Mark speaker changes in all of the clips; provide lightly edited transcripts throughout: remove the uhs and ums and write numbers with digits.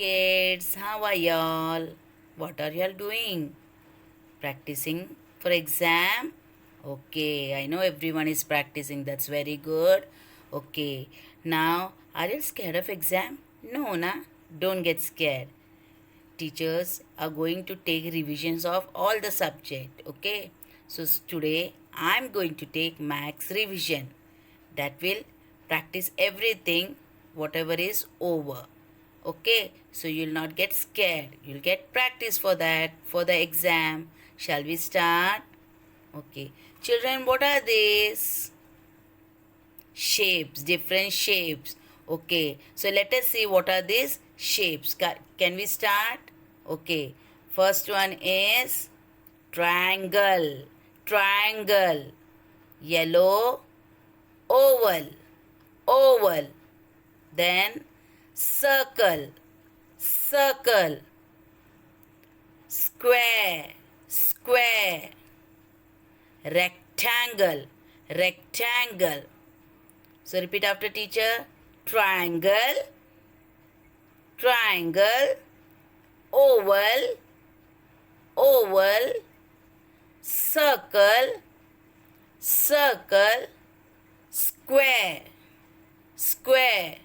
Speaker 1: kids, how are y'all? What are y'all doing? Practicing for exam? Okay, I know everyone is practicing. That's very good. Okay, now are you scared of exam? No, na? Don't get scared. Teachers are going to take revisions of all the subject. Okay, so today I'm going to take max revision. That will practice everything whatever is over. Okay, so you'll not get scared. You'll get practice for that for the exam. Shall we start? Okay, children, what are these? Shapes, different shapes. Okay, so let us see what are these shapes. Can we start? Okay, first one is triangle, triangle, yellow, oval, oval, then circle, circle, square, square, rectangle, rectangle. So repeat after teacher. Triangle, triangle, oval, oval, circle, circle, square, square,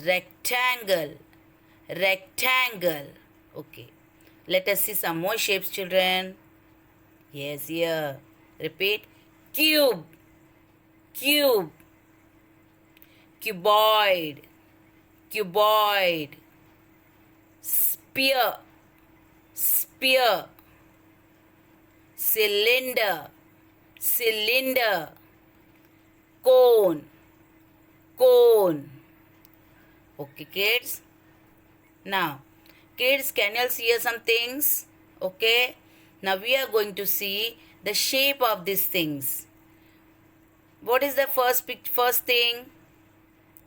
Speaker 1: rectangle, rectangle. Okay, let us see some more shapes, children. Yes, here. Repeat. Cube, cube, cuboid, cuboid, sphere, sphere, cylinder, cylinder, cone, cone. Okay, kids. Now, kids, can you all see some things? Okay. Now we are going to see the shape of these things. What is the first thing?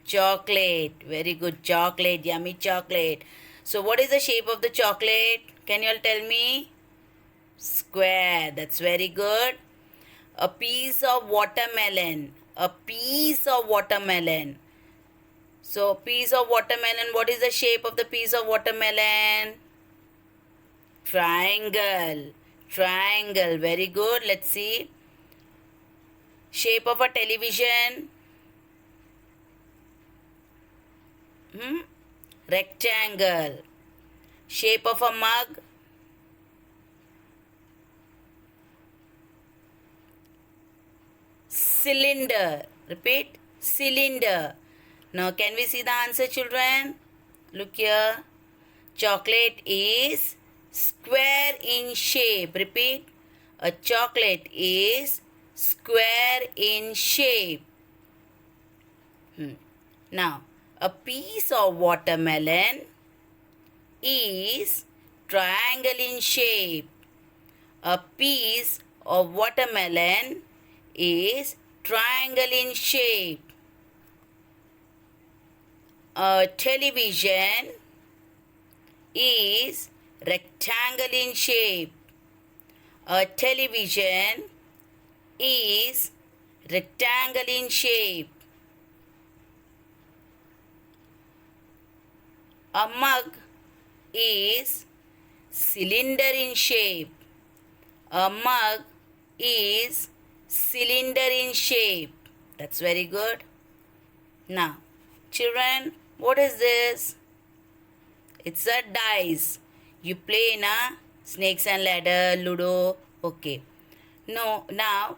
Speaker 1: Chocolate. Very good. Chocolate. Yummy chocolate. So what is the shape of the chocolate? Can you all tell me? Square. That's very good. A piece of watermelon. A piece of watermelon. So piece of watermelon. What is the shape of the piece of watermelon? Triangle. Triangle. Very good. Let's see. Shape of a television. Rectangle. Shape of a mug. Cylinder. Repeat. Cylinder. Now can we see the answer, children? Look here. Chocolate is square in shape. Repeat. A chocolate is square in shape. Now, a piece of watermelon is triangle in shape. A piece of watermelon is triangle in shape. A television is rectangle in shape. A television is rectangle in shape. A mug is cylinder in shape. A mug is cylinder in shape. That's very good. Now, children, what is this? It's a dice. You play in a snakes and ladder, ludo. Okay. No, now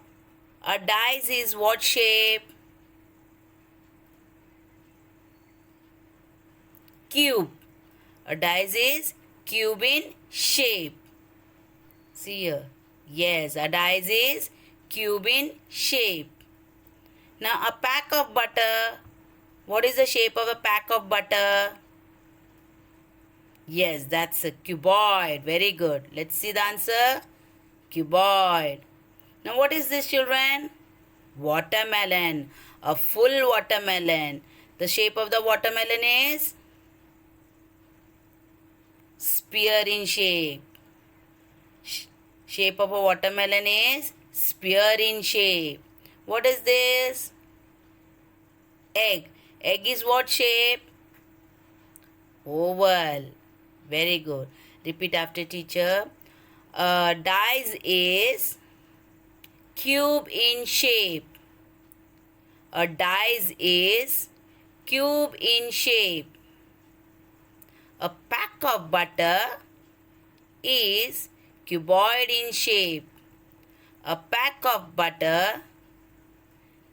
Speaker 1: a dice is what shape? Cube. A dice is cube in shape. See here. Yes, a dice is cube in shape. Now a pack of butter. What is the shape of a pack of butter? Yes, that's a cuboid. Very good. Let's see the answer. Cuboid. Now what is this, children? Watermelon. A full watermelon. The shape of the watermelon is sphere in shape. Shape of a watermelon is sphere in shape. What is this? Egg. Egg is what shape? Oval. Very good. Repeat after teacher. Dice is cube in shape. A dice is cube in shape. A pack of butter is cuboid in shape. A pack of butter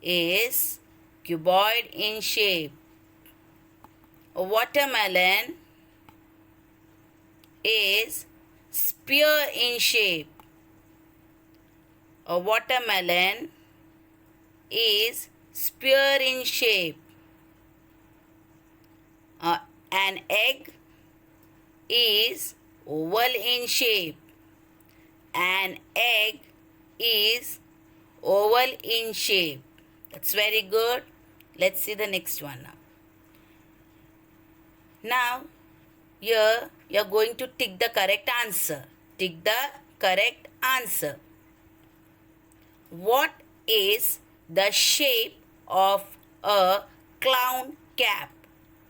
Speaker 1: is cuboid in shape. A watermelon is sphere in shape. A watermelon is sphere in shape. An egg is oval in shape. An egg is oval in shape. That's very good. Let's see the next one now. Now, here you are going to tick the correct answer. Tick the correct answer. What is the shape of a clown cap?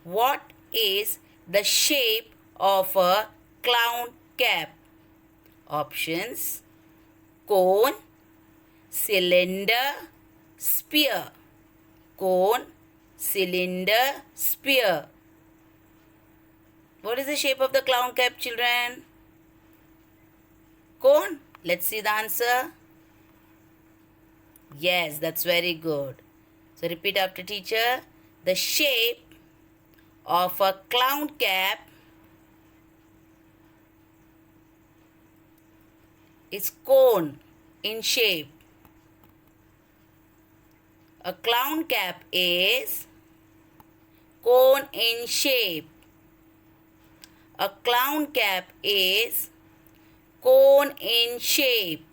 Speaker 1: What is the shape of a clown cap? Options: cone, cylinder, sphere. Cone, cylinder, sphere. What is the shape of the clown cap, children? Cone. Let's see the answer. Yes, that's very good. So repeat after teacher. The shape of a clown cap is cone in shape. A clown cap is cone in shape. A clown cap is cone in shape.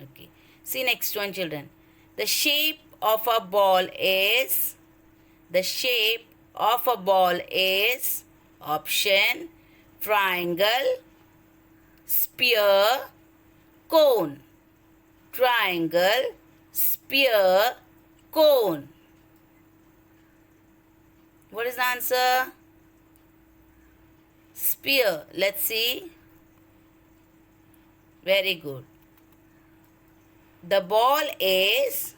Speaker 1: Okay. See next one, children. The shape of a ball is, option: triangle, sphere, cone. Triangle, sphere, cone. What is the answer? Sphere. Let's see. Very good. The ball is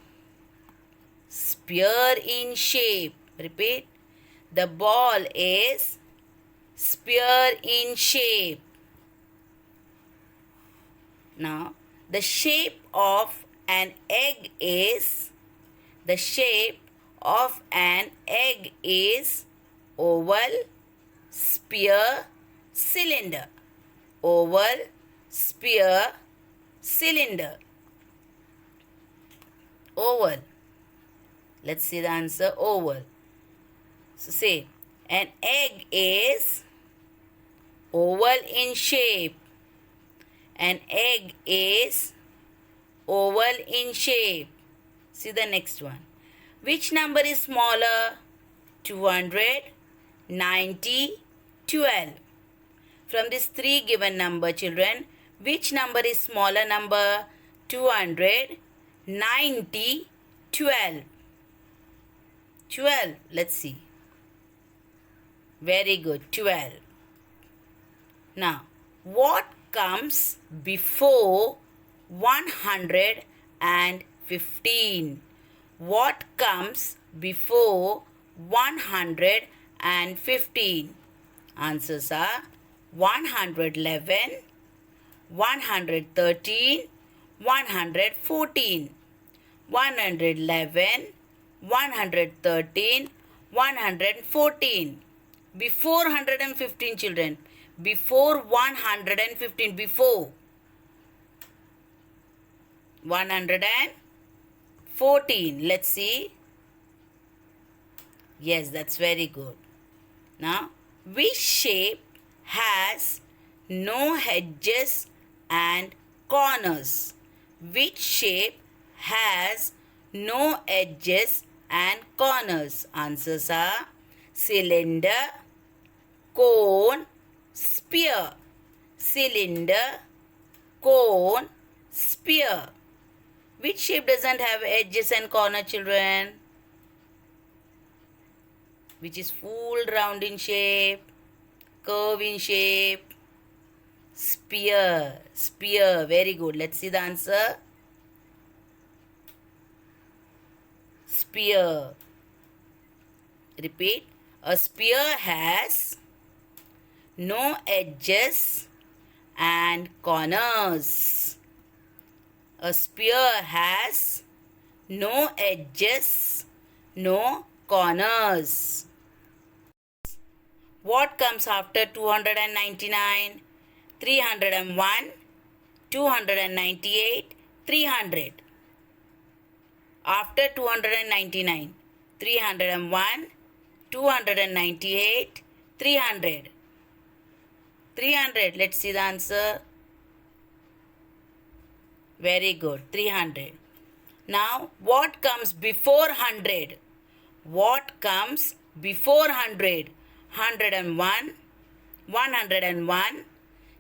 Speaker 1: sphere in shape. Repeat. The ball is sphere in shape. Now, the shape of an egg is, oval, sphere, cylinder. Oval, sphere, cylinder. Oval. Let's see the answer. Oval. So say, an egg is oval in shape. An egg is oval in shape. See the next one. Which number is smaller? 200, 90, 12. From these three given number, children, which number is smaller number? 200, 90, 12. 12. Let's see. Very good. 12. Now, what comes before 115? What comes before 115? Answers are 111, 113, 114. 111, 113, 114. Before 115, children. Before 115. Before 114. Let's see. Yes, that's very good. Now, which shape has no edges and corners? Which shape has no edges and corners? Answers are cylinder, cone, sphere. Cylinder, cone, sphere. Which shape doesn't have edges and corner, children? Which is full round in shape? Curve in shape. Sphere. Sphere. Very good. Let's see the answer. Sphere. Repeat. A sphere has no edges and corners. A sphere has no edges, no corners. What comes after 299? 301, 298, 300. After 299, 301, 298, 300. 300. Let's see the answer. Very good. 300. Now, what comes before 100? What comes before 100? 101, 101,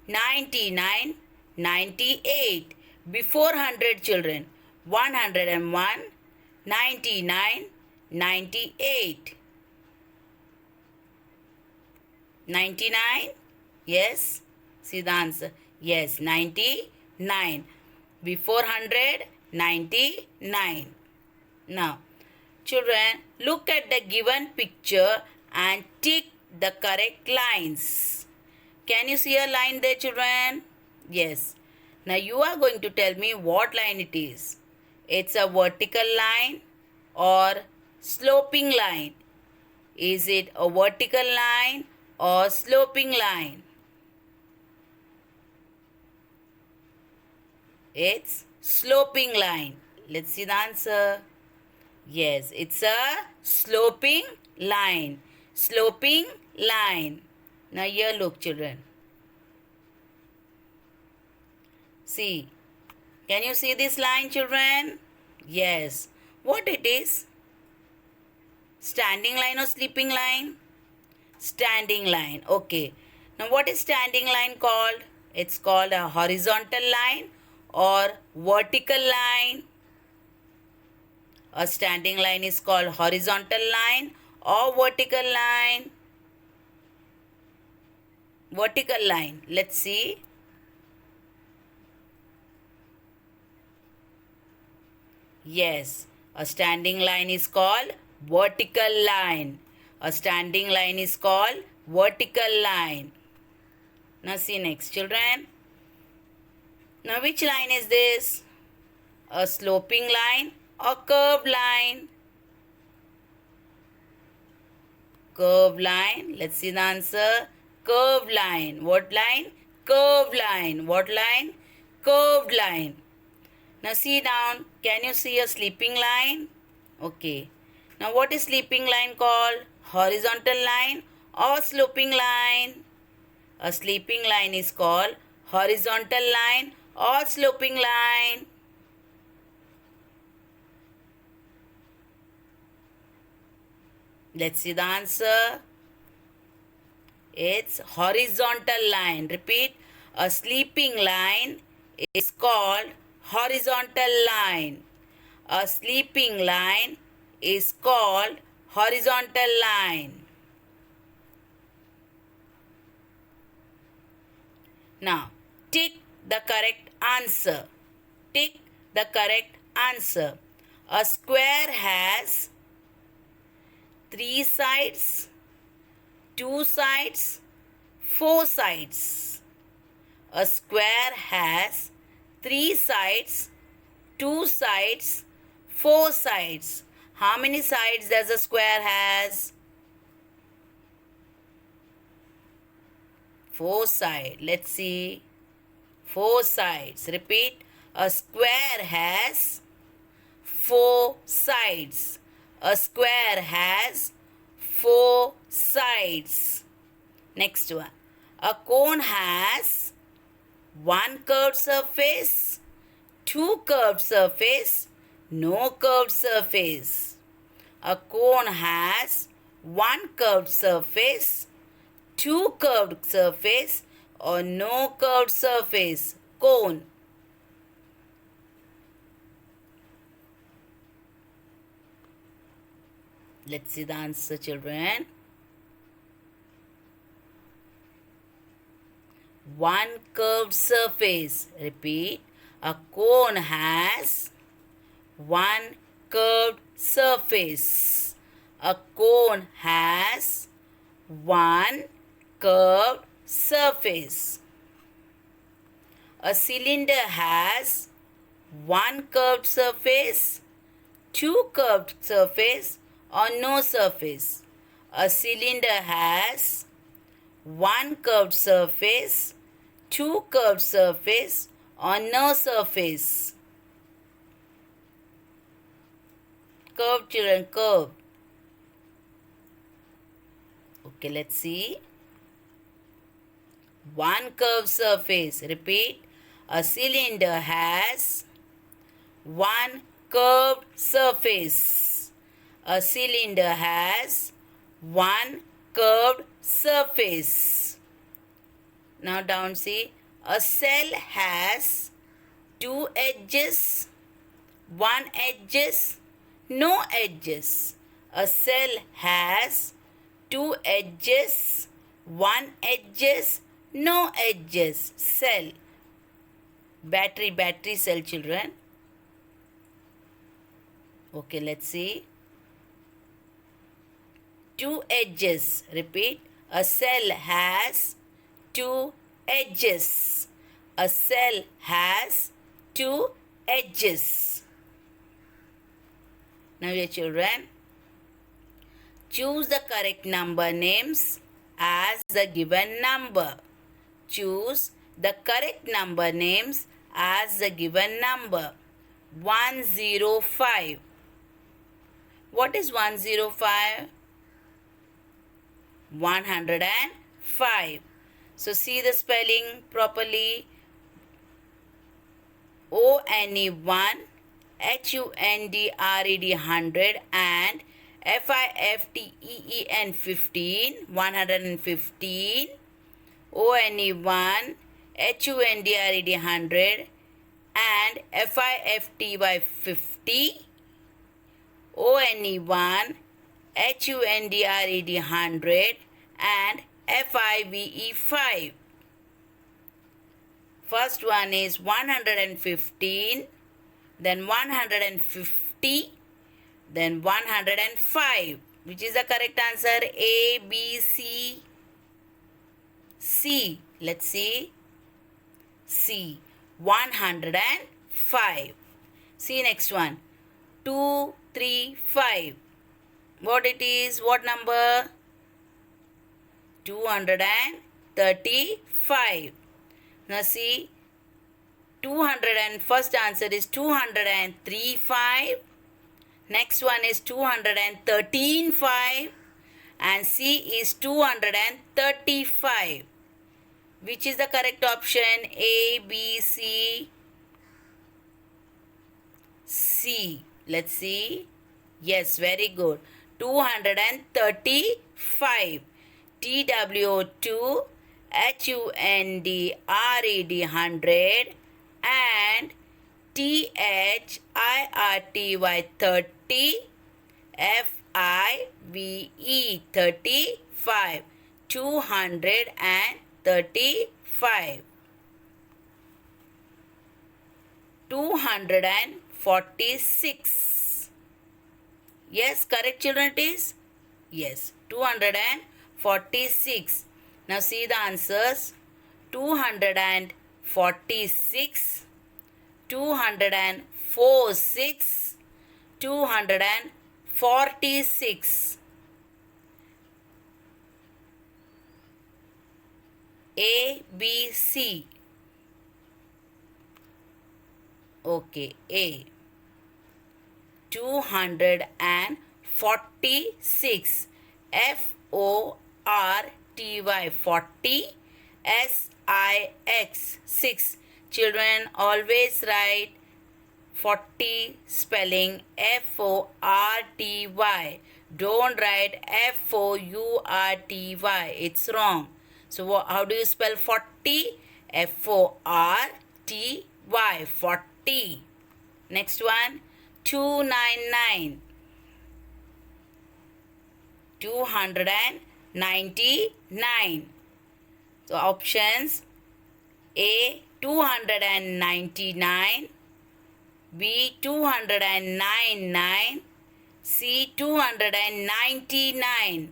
Speaker 1: 99, 98. Before 100, children. 101, 99, 98. 99? Yes. See the answer. Yes, 99. Before 100, 99. Now, children, look at the given picture and tick the correct lines. Can you see a line there, children? Yes. Now, you are going to tell me what line it is. It's a vertical line or sloping line. Is it a vertical line or sloping line? It's sloping line. Let's see the answer. Yes, it's a sloping line. Sloping line. Now here look, children. See. Can you see this line, children? Yes. What it is? Standing line or sleeping line? Standing line. Okay. Now what is standing line called? It's called a horizontal line or vertical line. A standing line is called horizontal line or vertical line. Vertical line. Let's see. Yes, a standing line is called vertical line. A standing line is called vertical line. Now see next, children. Now which line is this? A sloping line or curved line? Curved line. Let's see the answer. Curved line. What line? Curved line. What line? Curved line. Now see down. Can you see a sleeping line? Okay. Now what is sleeping line called? Horizontal line or sloping line? A sleeping line is called horizontal line or sloping line. Let's see the answer. It's horizontal line. Repeat. A sleeping line is called horizontal line. A sleeping line is called horizontal line. Now, tick the correct answer. Tick the correct answer. A square has 3 sides, 2 sides, 4 sides. A square has 3 sides, 2 sides, 4 sides. How many sides does a square has? 4 sides. Let's see. 4 sides. Repeat. A square has 4 sides. A square has 4 sides. Next one. A cone has 1 curved surface, 2 curved surface, no curved surface. A cone has 1 curved surface, 2 curved surface or no curved surface. Cone. Let's see the answer, children. one curved surface. Repeat. A cone has one curved surface. A cone has one curved surface. A cylinder has one curved surface, two curved surface, or no surface. A cylinder has one curved surface, two curved surface, or no surface. Curve, children, curve. Okay, let's see. One curved surface. Repeat. A cylinder has one curved surface. A cylinder has one curved surface. Now down see. A cell has two edges, one edges, no edges. A cell has two edges, one edges, no edges. Cell. Battery cell, children. Okay, let's see. Two edges. Repeat. A cell has two edges. A cell has two edges. Now, dear children, choose the correct number names as the given number. Choose the correct number names as the given number. 105. What is 105? 105. So see the spelling properly. ONE1, HUNDRED 100 and FIFTEEN 15, 115. ONE1, HUNDRED 100 and FIFTY 50. ONE1, HUNDRED 100 and FIVE 5. First one is 115, then 150, then 105. Which is the correct answer? A, B, C. C. Let's see. C. 105. See next one. 235. What it is? What number? 235. Now see. 200 and first answer is 203.5. Next one is 213.5. And C is 235. Which is the correct option? A, B, C. C. Let's see. Yes, very good. 235. TWO2, HUNDRED 100 and THIRTY 30, FIVE 35. 235. 246. Yes, correct children it is? Yes, 246. Now see the answers. 246, 246, 246. A, B, C. Okay, A. 246. FORTY 40. SIX 6. Children always write 40 spelling FORTY. Don't write FOURTY. It's wrong. So how do you spell 40? FORTY. 40. Next one. 299. 299. So options A 299, B 299, C 299.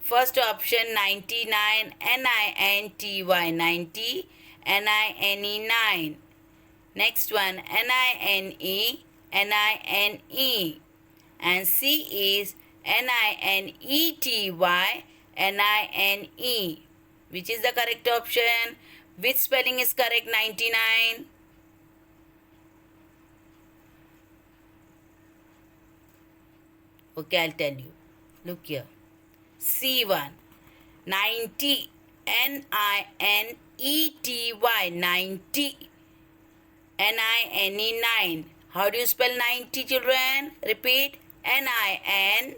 Speaker 1: First option 99, NINTY, 90, NINE 9. Next one NINE, NINE. And C is NINETY, NINE. Which is the correct option? Which spelling is correct? 99. Okay, I'll tell you. Look here. C1. 90. NINETY. 90. NINE 9. How do you spell 90, children? Repeat. NINETY.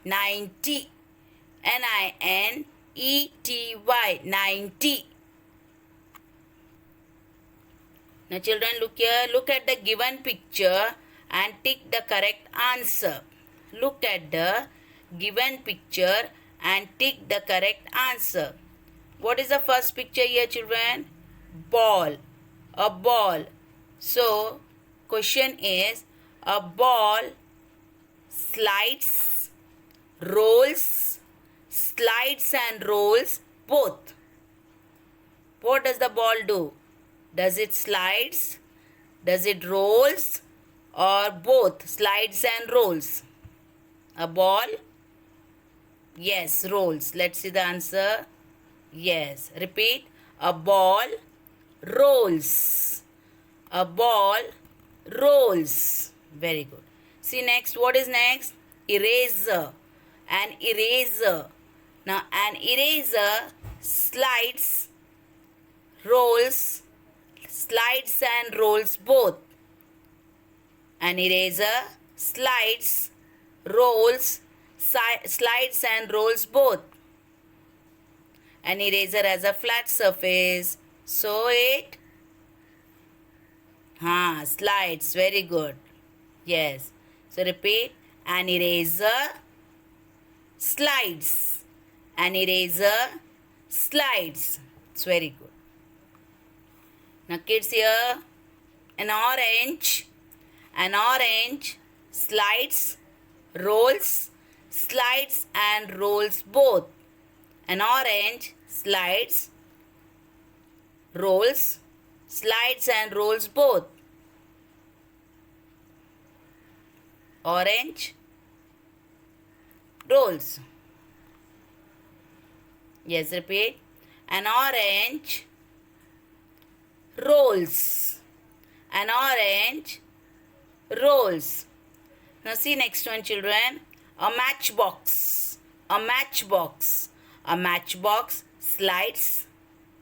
Speaker 1: 90. NINETY. 90. Now children, look here. Look at the given picture and tick the correct answer. Look at the given picture and tick the correct answer. What is the first picture here, children? Ball. A ball. So, question is, a ball slides, rolls, slides and rolls both. What does the ball do? Does it slides? Does it rolls? Or both slides and rolls? A ball? Yes, rolls. Let's see the answer. Yes. Repeat. A ball rolls. A ball rolls. Very good. See next. What is next? Eraser. An eraser. Now an eraser slides, rolls, slides and rolls both. An eraser slides, rolls, slides and rolls both. An eraser has a flat surface, so it slides. Very good. Yes. So repeat. An eraser slides. An eraser slides. It's very good. Now kids, here an orange. An orange slides, rolls, slides and rolls both. An orange slides, rolls, slides and rolls both. Orange rolls. Yes, repeat. An orange rolls. An orange rolls. Now see next one, children. A matchbox. A matchbox. A matchbox slides,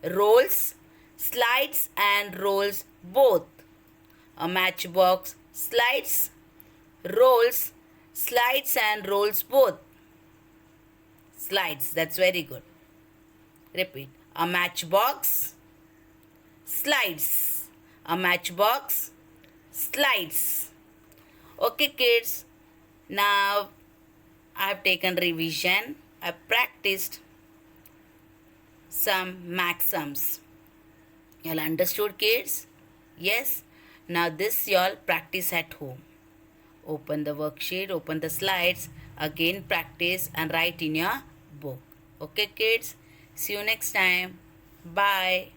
Speaker 1: rolls, slides and rolls both. A matchbox slides, rolls, slides and rolls both. Slides. That's very good. Repeat. A matchbox slides. A matchbox slides. Okay kids, now I have taken revision. I practiced some maxims. You all understood, kids? Yes? Now this you all practice at home. Open the worksheet, open the slides, again practice and write in your book. Okay kids? See you next time. Bye.